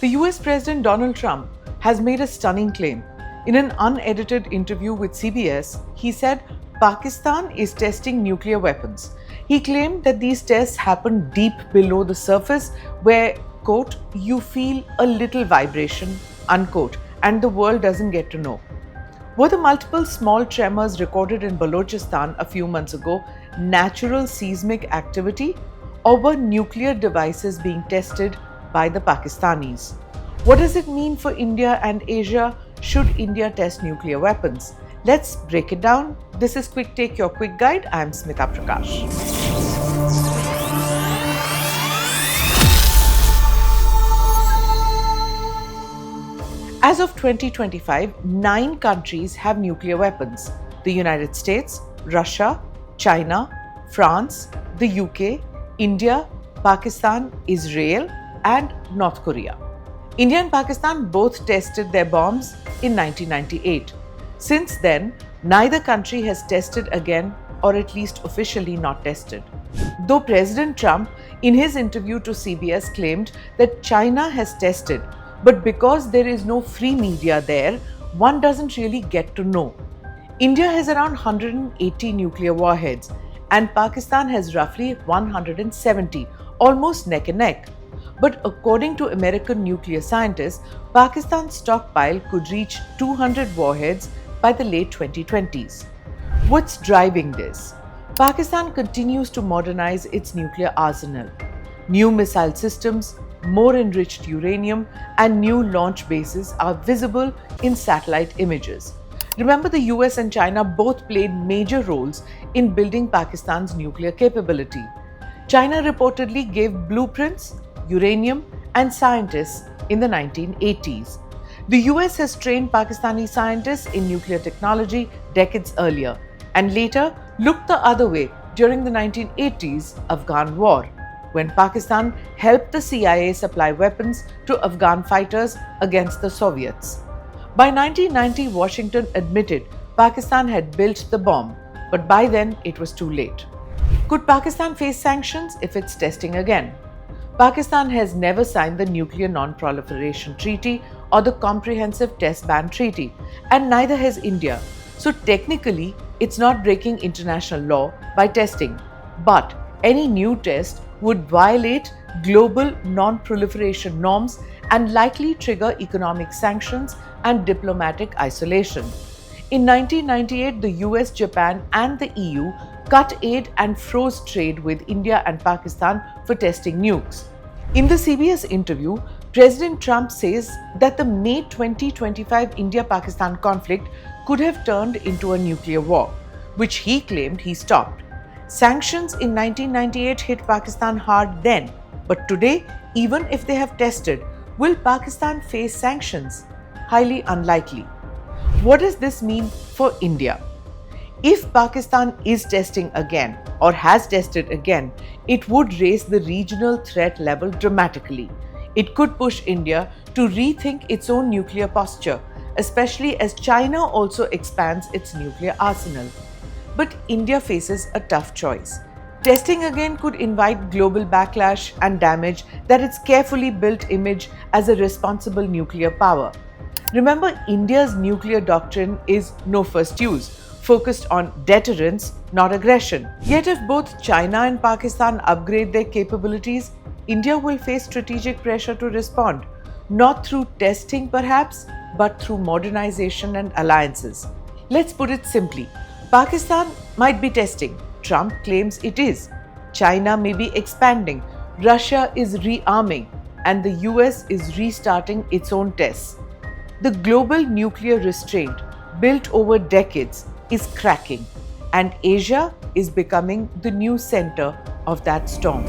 The US President Donald Trump has made a stunning claim. In an unedited interview with CBS, he said Pakistan is testing nuclear weapons. He claimed that these tests happen deep below the surface where, quote, you feel a little vibration, unquote, and the world doesn't get to know. Were the multiple small tremors recorded in Balochistan a few months ago natural seismic activity, or were nuclear devices being tested by the Pakistanis? What does it mean for India and Asia? Should India test nuclear weapons? Let's break it down. This is Quick Take, your quick guide. I am Smita Prakash. As of 2025, 9 countries have nuclear weapons: the United States, Russia, China, France, the UK, India, Pakistan, Israel, and North Korea. India and Pakistan both tested their bombs in 1998. Since then, neither country has tested again, or at least officially not tested. Though President Trump, in his interview to CBS, claimed that China has tested, but because there is no free media there, one doesn't really get to know. India has around 180 nuclear warheads, and Pakistan has roughly 170, almost neck and neck. But according to American nuclear scientists, Pakistan's stockpile could reach 200 warheads by the late 2020s. What's driving this? Pakistan continues to modernize its nuclear arsenal. New missile systems, more enriched uranium, and new launch bases are visible in satellite images. Remember, the US and China both played major roles in building Pakistan's nuclear capability. China reportedly gave blueprints, uranium, and scientists in the 1980s. The US has trained Pakistani scientists in nuclear technology decades earlier, and later looked the other way during the 1980s Afghan War, when Pakistan helped the CIA supply weapons to Afghan fighters against the Soviets. By 1990, Washington admitted Pakistan had built the bomb, but by then it was too late. Could Pakistan face sanctions if it's testing again? Pakistan has never signed the Nuclear Non-Proliferation Treaty or the Comprehensive Test Ban Treaty, and neither has India. So technically, it's not breaking international law by testing. But any new test would violate global non-proliferation norms and likely trigger economic sanctions and diplomatic isolation. In 1998, the US, Japan, and the EU cut aid and froze trade with India and Pakistan for testing nukes. In the CBS interview, President Trump says that the May 2025 India-Pakistan conflict could have turned into a nuclear war, which he claimed he stopped. Sanctions in 1998 hit Pakistan hard then, but today, even if they have tested, will Pakistan face sanctions? Highly unlikely. What does this mean for India? If Pakistan is testing again or has tested again, it would raise the regional threat level dramatically. It could push India to rethink its own nuclear posture, especially as China also expands its nuclear arsenal. But India faces a tough choice. Testing again could invite global backlash and damage that its carefully built image as a responsible nuclear power. Remember, India's nuclear doctrine is no first use, focused on deterrence, not aggression. Yet if both China and Pakistan upgrade their capabilities, India will face strategic pressure to respond, not through testing perhaps, but through modernization and alliances. Let's put it simply. Pakistan might be testing. Trump claims it is. China may be expanding. Russia is rearming. And the US is restarting its own tests. The global nuclear restraint, built over decades, is cracking, and Asia is becoming the new center of that storm.